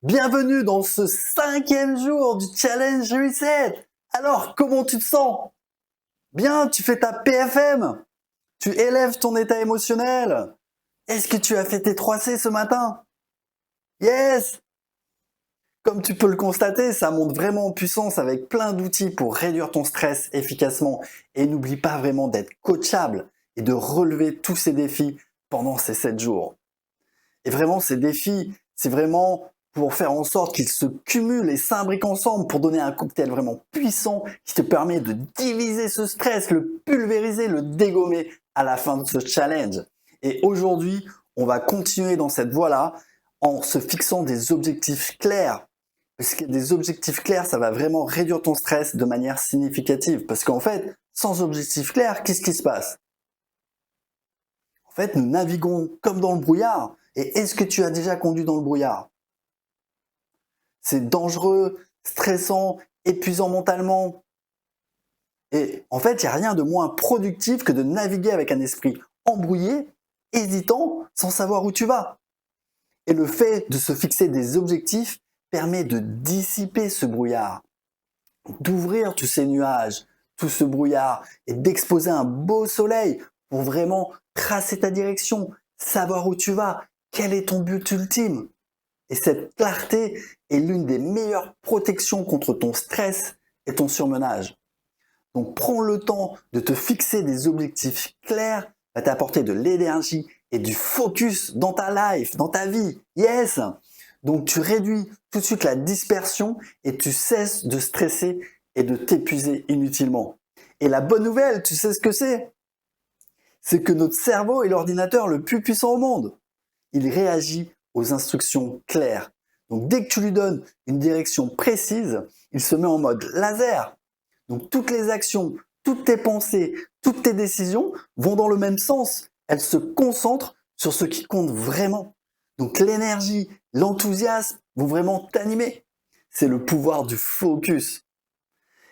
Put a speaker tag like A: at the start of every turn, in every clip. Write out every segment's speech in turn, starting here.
A: Bienvenue dans ce 5e jour du Challenge Reset. Alors, comment tu te sens? Bien, tu fais ta PFM? Tu élèves ton état émotionnel? Est-ce que tu as fait tes 3C ce matin? Yes! Comme tu peux le constater, ça monte vraiment en puissance avec plein d'outils pour réduire ton stress efficacement. Et n'oublie pas vraiment d'être coachable et de relever tous ces défis pendant ces 7 jours. Et vraiment, ces défis, c'est vraiment pour faire en sorte qu'ils se cumulent et s'imbriquent ensemble pour donner un cocktail vraiment puissant qui te permet de diviser ce stress, le pulvériser, le dégommer à la fin de ce challenge. Et aujourd'hui, on va continuer dans cette voie-là en se fixant des objectifs clairs. Parce que des objectifs clairs, ça va vraiment réduire ton stress de manière significative. Parce qu'en fait, sans objectif clair, qu'est-ce qui se passe? En fait, nous naviguons comme dans le brouillard. Et est-ce que tu as déjà conduit dans le brouillard? C'est dangereux, stressant, épuisant mentalement. Et en fait, il n'y a rien de moins productif que de naviguer avec un esprit embrouillé, hésitant, sans savoir où tu vas. Et le fait de se fixer des objectifs permet de dissiper ce brouillard, d'ouvrir tous ces nuages, tout ce brouillard, et d'exposer un beau soleil pour vraiment tracer ta direction, savoir où tu vas, quel est ton but ultime. Et cette clarté est l'une des meilleures protections contre ton stress et ton surmenage. Donc prends le temps de te fixer des objectifs clairs, va t'apporter de l'énergie et du focus dans ta life, dans ta vie. Yes! Donc tu réduis tout de suite la dispersion et tu cesses de stresser et de t'épuiser inutilement. Et la bonne nouvelle, tu sais ce que c'est? C'est que notre cerveau est l'ordinateur le plus puissant au monde. Il réagit aux instructions claires. Donc dès que tu lui donnes une direction précise, il se met en mode laser. Donc toutes les actions, toutes tes pensées, toutes tes décisions vont dans le même sens. Elles se concentrent sur ce qui compte vraiment. Donc l'énergie, l'enthousiasme vont vraiment t'animer. C'est le pouvoir du focus.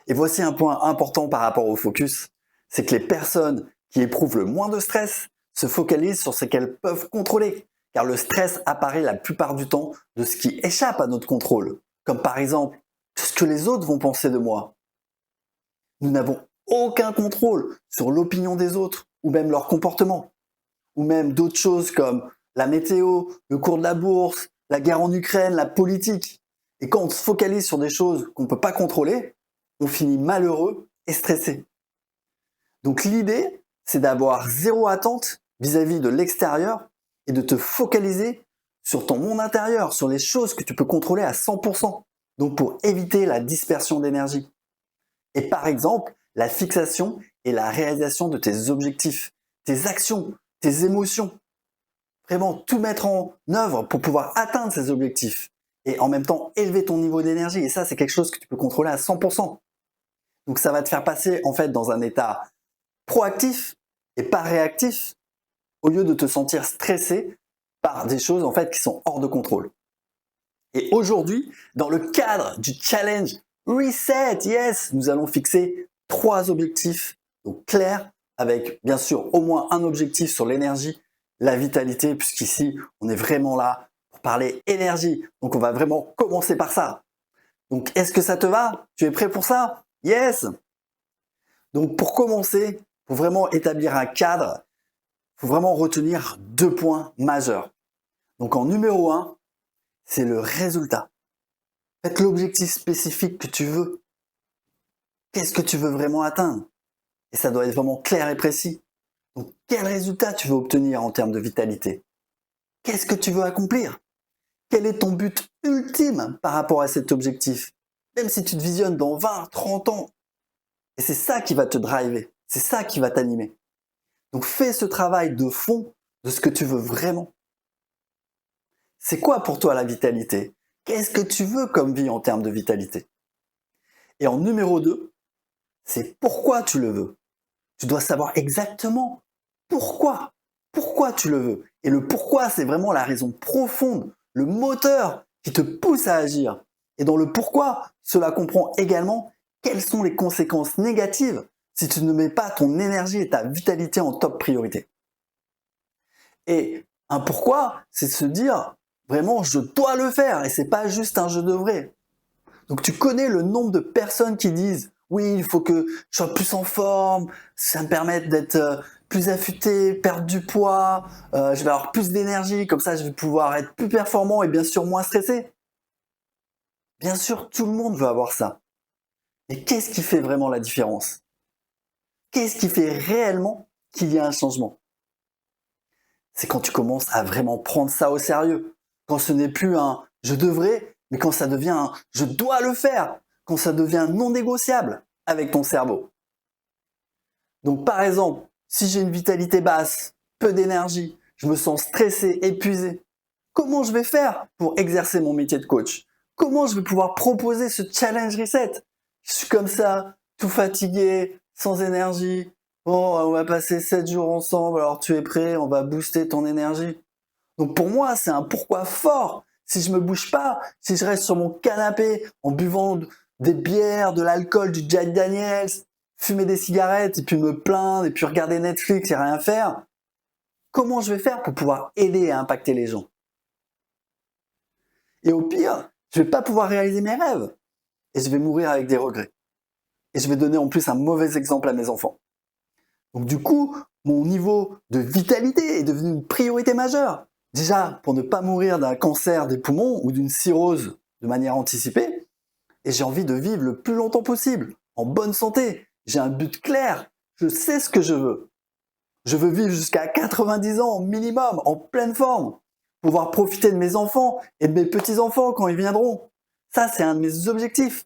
A: Et voici un point important par rapport au focus, c'est que les personnes qui éprouvent le moins de stress se focalisent sur ce qu'elles peuvent contrôler. Car le stress apparaît la plupart du temps de ce qui échappe à notre contrôle, comme par exemple ce que les autres vont penser de moi. Nous n'avons aucun contrôle sur l'opinion des autres ou même leur comportement, ou même d'autres choses comme la météo, le cours de la bourse, la guerre en Ukraine, la politique. Et quand on se focalise sur des choses qu'on ne peut pas contrôler, on finit malheureux et stressé. Donc l'idée, c'est d'avoir zéro attente vis-à-vis de l'extérieur et de te focaliser sur ton monde intérieur, sur les choses que tu peux contrôler à 100%. Donc pour éviter la dispersion d'énergie. Et par exemple, la fixation et la réalisation de tes objectifs, tes actions, tes émotions. Vraiment tout mettre en œuvre pour pouvoir atteindre ces objectifs. Et en même temps élever ton niveau d'énergie. Et ça, c'est quelque chose que tu peux contrôler à 100%. Donc ça va te faire passer en fait dans un état proactif et pas réactif, au lieu de te sentir stressé par des choses en fait qui sont hors de contrôle. Et aujourd'hui, dans le cadre du challenge Reset, yes, nous allons fixer 3 objectifs donc clairs, avec bien sûr au moins un objectif sur l'énergie, la vitalité, puisqu'ici on est vraiment là pour parler énergie. Donc on va vraiment commencer par ça. Donc est-ce que ça te va? Tu es prêt pour ça? Yes! Donc pour commencer, pour vraiment établir un cadre, il faut vraiment retenir 2 points majeurs. Donc en numéro 1, c'est le résultat. Faites l'objectif spécifique que tu veux. Qu'est-ce que tu veux vraiment atteindre? Et ça doit être vraiment clair et précis. Donc quel résultat tu veux obtenir en termes de vitalité? Qu'est-ce que tu veux accomplir? Quel est ton but ultime par rapport à cet objectif? Même si tu te visionnes dans 20, 30 ans. Et c'est ça qui va te driver. C'est ça qui va t'animer. Donc fais ce travail de fond de ce que tu veux vraiment. C'est quoi pour toi la vitalité? Qu'est-ce que tu veux comme vie en termes de vitalité? Et en numéro 2, c'est pourquoi tu le veux. Tu dois savoir exactement pourquoi. Pourquoi tu le veux. Et le pourquoi, c'est vraiment la raison profonde, le moteur qui te pousse à agir. Et dans le pourquoi, cela comprend également quelles sont les conséquences négatives si tu ne mets pas ton énergie et ta vitalité en top priorité. Et un pourquoi, c'est de se dire, Vraiment, je dois le faire et c'est pas juste un je devrais. Donc tu connais le nombre de personnes qui disent oui, il faut que je sois plus en forme, ça me permet d'être plus affûté, perdre du poids, je vais avoir plus d'énergie, comme ça je vais pouvoir être plus performant et bien sûr moins stressé. Bien sûr, tout le monde veut avoir ça. Mais qu'est-ce qui fait vraiment la différence? Qu'est-ce qui fait réellement qu'il y a un changement? C'est quand tu commences à vraiment prendre ça au sérieux. Quand ce n'est plus un je devrais, mais quand ça devient un je dois le faire, quand ça devient non négociable avec ton cerveau. Donc par exemple, si j'ai une vitalité basse, peu d'énergie, je me sens stressé, épuisé, comment je vais faire pour exercer mon métier de coach? Comment je vais pouvoir proposer ce challenge reset? Je suis comme ça, tout fatigué, sans énergie. Oh, on va passer 7 jours ensemble, alors tu es prêt, on va booster ton énergie. Donc pour moi, c'est un pourquoi fort. Si je me bouge pas, si je reste sur mon canapé en buvant des bières, de l'alcool, du Jack Daniels, fumer des cigarettes et puis me plaindre et puis regarder Netflix et rien faire, comment je vais faire pour pouvoir aider à impacter les gens? Et au pire, je vais pas pouvoir réaliser mes rêves et je vais mourir avec des regrets. Et je vais donner en plus un mauvais exemple à mes enfants. Donc du coup, mon niveau de vitalité est devenu une priorité majeure. Déjà, pour ne pas mourir d'un cancer des poumons ou d'une cirrhose de manière anticipée, et j'ai envie de vivre le plus longtemps possible, en bonne santé. J'ai un but clair, je sais ce que je veux. Je veux vivre jusqu'à 90 ans minimum, en pleine forme, pouvoir profiter de mes enfants et de mes petits-enfants quand ils viendront. Ça, c'est un de mes objectifs.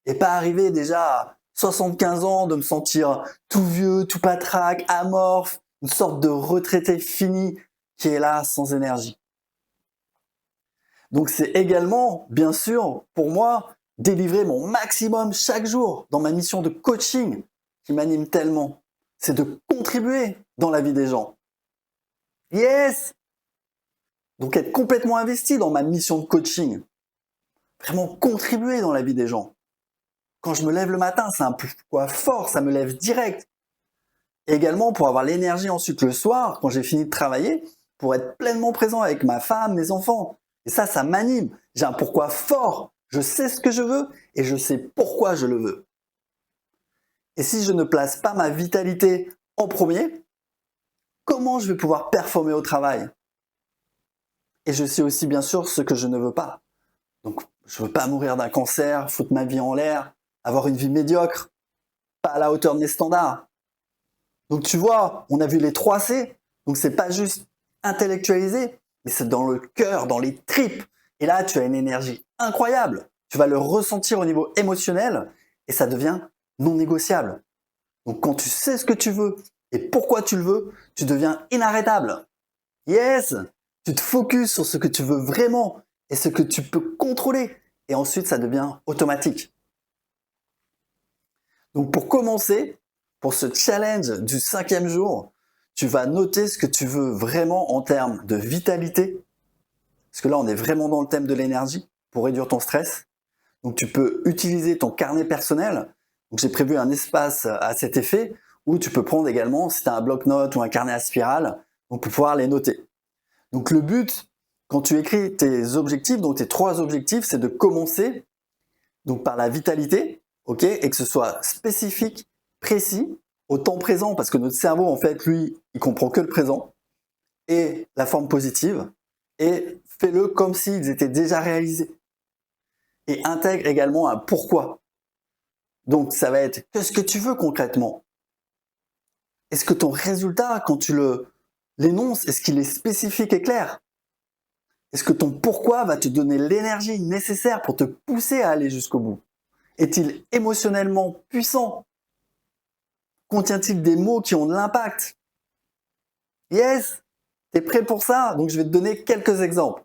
A: Et pas arriver déjà à 75 ans, de me sentir tout vieux, tout patraque, amorphe, une sorte de retraité fini qui est là sans énergie. Donc c'est également, bien sûr, pour moi, délivrer mon maximum chaque jour dans ma mission de coaching qui m'anime tellement. C'est de contribuer dans la vie des gens. Yes! Donc être complètement investi dans ma mission de coaching. Vraiment contribuer dans la vie des gens. Quand je me lève le matin, c'est un pourquoi fort, ça me lève direct. Et également pour avoir l'énergie ensuite le soir, quand j'ai fini de travailler, pour être pleinement présent avec ma femme, mes enfants. Et ça m'anime. J'ai un pourquoi fort. Je sais ce que je veux et je sais pourquoi je le veux. Et si je ne place pas ma vitalité en premier, comment je vais pouvoir performer au travail? Et je sais aussi bien sûr ce que je ne veux pas. Donc je veux pas mourir d'un cancer, foutre ma vie en l'air, avoir une vie médiocre, pas à la hauteur de mes standards. Donc tu vois, on a vu les 3 C, donc c'est pas juste intellectualisé, mais c'est dans le cœur, dans les tripes. Et là, tu as une énergie incroyable. Tu vas le ressentir au niveau émotionnel et ça devient non négociable. Donc quand tu sais ce que tu veux et pourquoi tu le veux, tu deviens inarrêtable. Yes! Tu te focuses sur ce que tu veux vraiment et ce que tu peux contrôler. Et ensuite, ça devient automatique. Donc pour commencer, pour ce challenge du 5e jour, tu vas noter ce que tu veux vraiment en termes de vitalité. Parce que là, on est vraiment dans le thème de l'énergie pour réduire ton stress. Donc tu peux utiliser ton carnet personnel. Donc j'ai prévu un espace à cet effet où tu peux prendre également, si tu as un bloc-notes ou un carnet à spirale, donc pour pouvoir les noter. Donc le but, quand tu écris tes objectifs, donc tes 3 objectifs, c'est de commencer donc par la vitalité, ok, et que ce soit spécifique, précis, au temps présent, parce que notre cerveau, en fait, lui, il comprend que le présent, et la forme positive, et fais-le comme s'ils étaient déjà réalisés. Et intègre également un pourquoi. Donc ça va être qu'est-ce que tu veux concrètement? Est-ce que ton résultat, quand tu l'énonces, est-ce qu'il est spécifique et clair? Est-ce que ton pourquoi va te donner l'énergie nécessaire pour te pousser à aller jusqu'au bout? Est-il émotionnellement puissant? Contient-il des mots qui ont de l'impact? Yes! T'es prêt pour ça? Donc je vais te donner quelques exemples.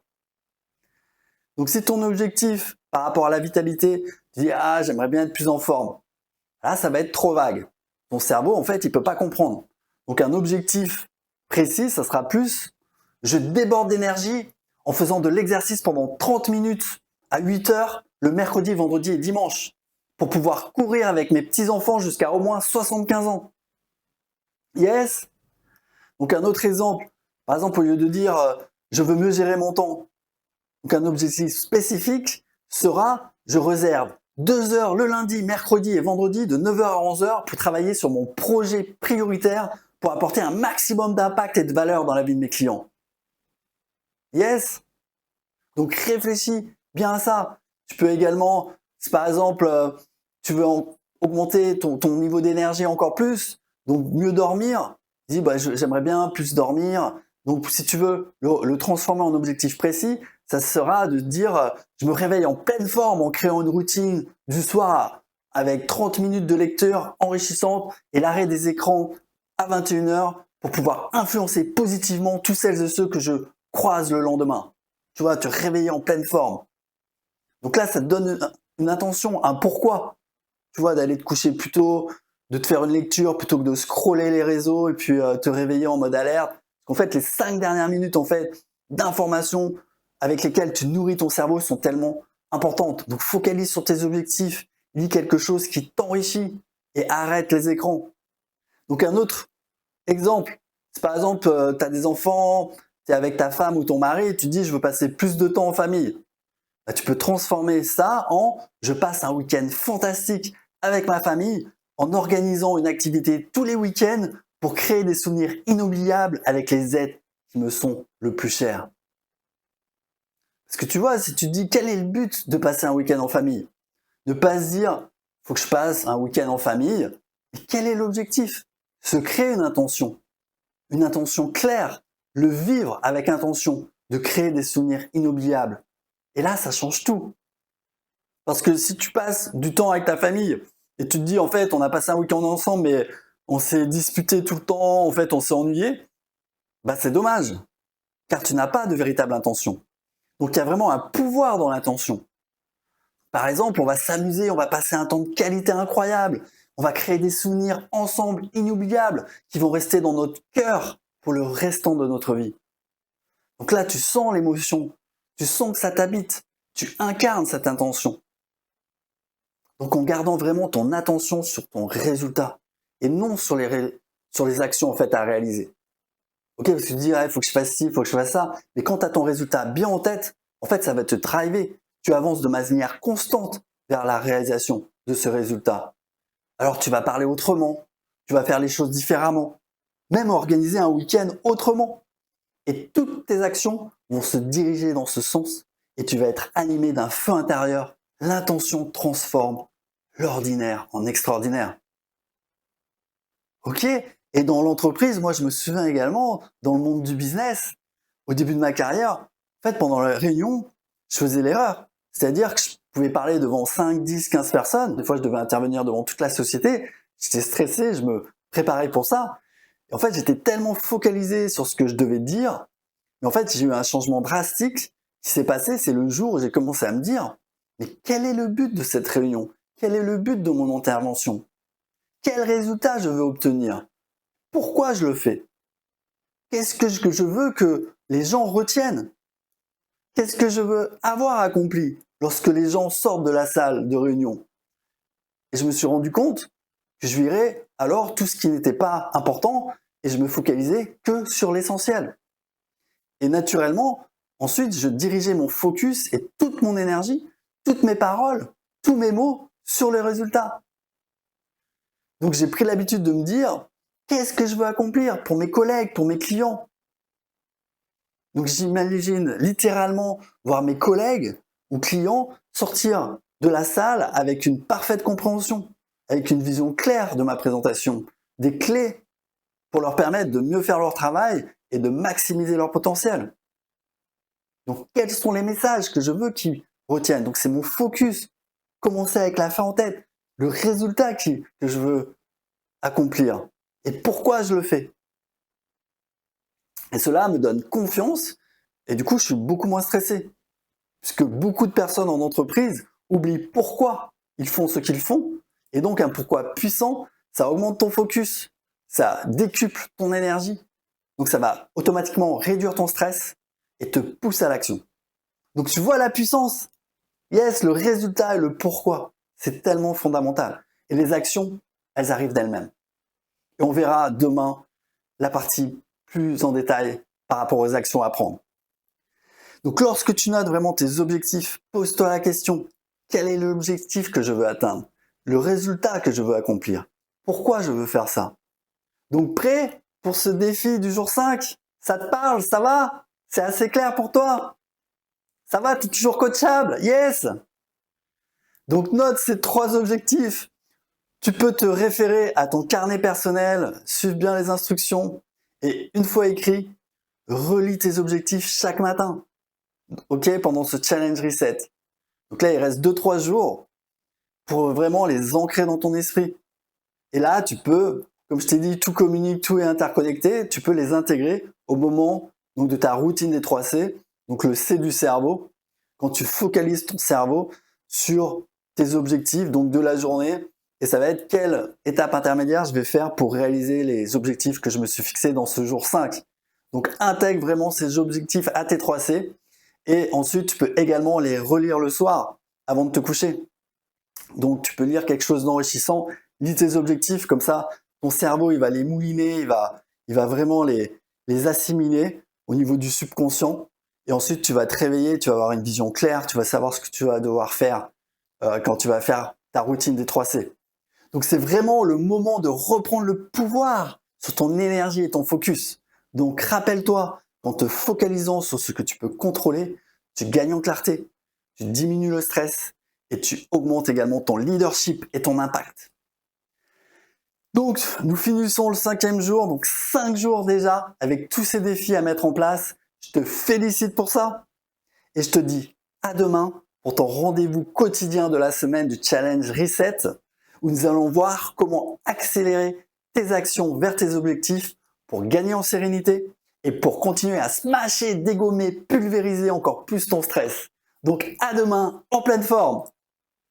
A: Donc si ton objectif par rapport à la vitalité, tu dis ah j'aimerais bien être plus en forme. Là ça va être trop vague. Ton cerveau en fait il peut pas comprendre. Donc un objectif précis, ça sera plus je déborde d'énergie en faisant de l'exercice pendant 30 minutes à 8 heures le mercredi, vendredi et dimanche pour pouvoir courir avec mes petits-enfants jusqu'à au moins 75 ans. Yes! Donc un autre exemple, par exemple au lieu de dire je veux mieux gérer mon temps. Donc un objectif spécifique sera, je réserve 2 heures le lundi, mercredi et vendredi de 9 heures à 11 heures pour travailler sur mon projet prioritaire pour apporter un maximum d'impact et de valeur dans la vie de mes clients. Yes? Donc réfléchis bien à ça. Tu peux également, si par exemple, tu veux augmenter ton niveau d'énergie encore plus, donc mieux dormir, dis j'aimerais bien plus dormir. Donc si tu veux le transformer en objectif précis, ça sera de dire je me réveille en pleine forme en créant une routine du soir avec 30 minutes de lecture enrichissante et l'arrêt des écrans à 21 heures pour pouvoir influencer positivement tous celles et ceux que je croise le lendemain. Tu vois, te réveiller en pleine forme. Donc là, ça te donne une intention, un pourquoi. Tu vois, d'aller te coucher plus tôt, de te faire une lecture plutôt que de scroller les réseaux et puis te réveiller en mode alerte. En fait, les 5 dernières minutes d'informations avec lesquelles tu nourris ton cerveau sont tellement importantes. Donc focalise sur tes objectifs, lis quelque chose qui t'enrichit et arrête les écrans. Donc un autre exemple, c'est par exemple, tu as des enfants, tu es avec ta femme ou ton mari et tu dis je veux passer plus de temps en famille. Bah, tu peux transformer ça en je passe un week-end fantastique avec ma famille en organisant une activité tous les week-ends pour créer des souvenirs inoubliables avec les êtres qui me sont le plus chers. Parce que tu vois, si tu te dis quel est le but de passer un week-end en famille, ne pas se dire faut que je passe un week-end en famille, mais quel est l'objectif? Se créer une intention claire, le vivre avec intention, de créer des souvenirs inoubliables. Et là, ça change tout. Parce que si tu passes du temps avec ta famille et tu te dis en fait on a passé un week-end ensemble mais on s'est disputé tout le temps, en fait on s'est ennuyé, bah c'est dommage, car tu n'as pas de véritable intention. Donc il y a vraiment un pouvoir dans l'intention. Par exemple, on va s'amuser, on va passer un temps de qualité incroyable, on va créer des souvenirs ensemble inoubliables qui vont rester dans notre cœur pour le restant de notre vie. Donc là, tu sens l'émotion, tu sens que ça t'habite, tu incarnes cette intention. Donc en gardant vraiment ton attention sur ton résultat et non sur les actions à réaliser. Ok, parce que tu te dis, il faut que je fasse ci, il faut que je fasse ça. Mais quand tu as ton résultat bien en tête, en fait, ça va te driver. Tu avances de manière constante vers la réalisation de ce résultat. Alors tu vas parler autrement, tu vas faire les choses différemment, même organiser un week-end autrement. Et toutes tes actions vont se diriger dans ce sens et tu vas être animé d'un feu intérieur. L'intention transforme l'ordinaire en extraordinaire. Ok? Et dans l'entreprise, moi je me souviens également, dans le monde du business, au début de ma carrière, en fait pendant la réunion, je faisais l'erreur. C'est-à-dire que je pouvais parler devant 5, 10, 15 personnes. Des fois, je devais intervenir devant toute la société. J'étais stressé, je me préparais pour ça. Et en fait, j'étais tellement focalisé sur ce que je devais dire. Mais en fait, j'ai eu un changement drastique qui s'est passé. C'est le jour où j'ai commencé à me dire, mais quel est le but de cette réunion? Quel est le but de mon intervention? Quel résultat je veux obtenir? Pourquoi je le fais? Qu'est-ce que je veux que les gens retiennent? Qu'est-ce que je veux avoir accompli lorsque les gens sortent de la salle de réunion? Et je me suis rendu compte que je virais alors tout ce qui n'était pas important et je me focalisais que sur l'essentiel. Et naturellement, ensuite, je dirigeais mon focus et toute mon énergie, toutes mes paroles, tous mes mots sur les résultats. Donc j'ai pris l'habitude de me dire, qu'est-ce que je veux accomplir pour mes collègues, pour mes clients? Donc j'imagine littéralement voir mes collègues ou clients sortir de la salle avec une parfaite compréhension, avec une vision claire de ma présentation, des clés pour leur permettre de mieux faire leur travail et de maximiser leur potentiel. Donc quels sont les messages que je veux qu'ils retiennent? Donc c'est mon focus, commencer avec la fin en tête, le résultat que je veux accomplir et pourquoi je le fais. Et cela me donne confiance et du coup, je suis beaucoup moins stressé. Puisque beaucoup de personnes en entreprise oublient pourquoi ils font ce qu'ils font. Et donc, un pourquoi puissant, ça augmente ton focus, ça décuple ton énergie. Donc, ça va automatiquement réduire ton stress et te pousse à l'action. Donc, tu vois la puissance. Yes, le résultat et le pourquoi, c'est tellement fondamental. Et les actions, elles arrivent d'elles-mêmes. Et on verra demain la partie plus en détail par rapport aux actions à prendre. Donc lorsque tu notes vraiment tes objectifs, pose-toi la question, quel est l'objectif que je veux atteindre? Le résultat que je veux accomplir? Pourquoi je veux faire ça? Donc prêt pour ce défi du jour 5? Ça te parle? Ça va? C'est assez clair pour toi? Ça va? Tu es toujours coachable? Yes! Donc note ces 3 objectifs. Tu peux te référer à ton carnet personnel, suivre bien les instructions et une fois écrit, relis tes objectifs chaque matin. Ok, pendant ce challenge reset. Donc là, il reste 2-3 jours pour vraiment les ancrer dans ton esprit. Et là, tu peux, comme je t'ai dit, tout communique, tout est interconnecté, tu peux les intégrer au moment donc, de ta routine des 3C, donc le C du cerveau, quand tu focalises ton cerveau sur tes objectifs donc de la journée, et ça va être quelle étape intermédiaire je vais faire pour réaliser les objectifs que je me suis fixés dans ce jour 5. Donc intègre vraiment ces objectifs à tes 3C, et ensuite tu peux également les relire le soir avant de te coucher. Donc tu peux lire quelque chose d'enrichissant, lis tes objectifs, comme ça ton cerveau il va les mouliner, il va vraiment les assimiler au niveau du subconscient, et ensuite tu vas te réveiller, tu vas avoir une vision claire, tu vas savoir ce que tu vas devoir faire quand tu vas faire ta routine des 3C. Donc c'est vraiment le moment de reprendre le pouvoir sur ton énergie et ton focus. Donc rappelle-toi, qu'en te focalisant sur ce que tu peux contrôler, tu gagnes en clarté, tu diminues le stress et tu augmentes également ton leadership et ton impact. Donc nous finissons le 5e jour, donc 5 jours déjà avec tous ces défis à mettre en place. Je te félicite pour ça et je te dis à demain pour ton rendez-vous quotidien de la semaine du Challenge Reset, où nous allons voir comment accélérer tes actions vers tes objectifs pour gagner en sérénité et pour continuer à smasher, dégommer, pulvériser encore plus ton stress. Donc à demain en pleine forme.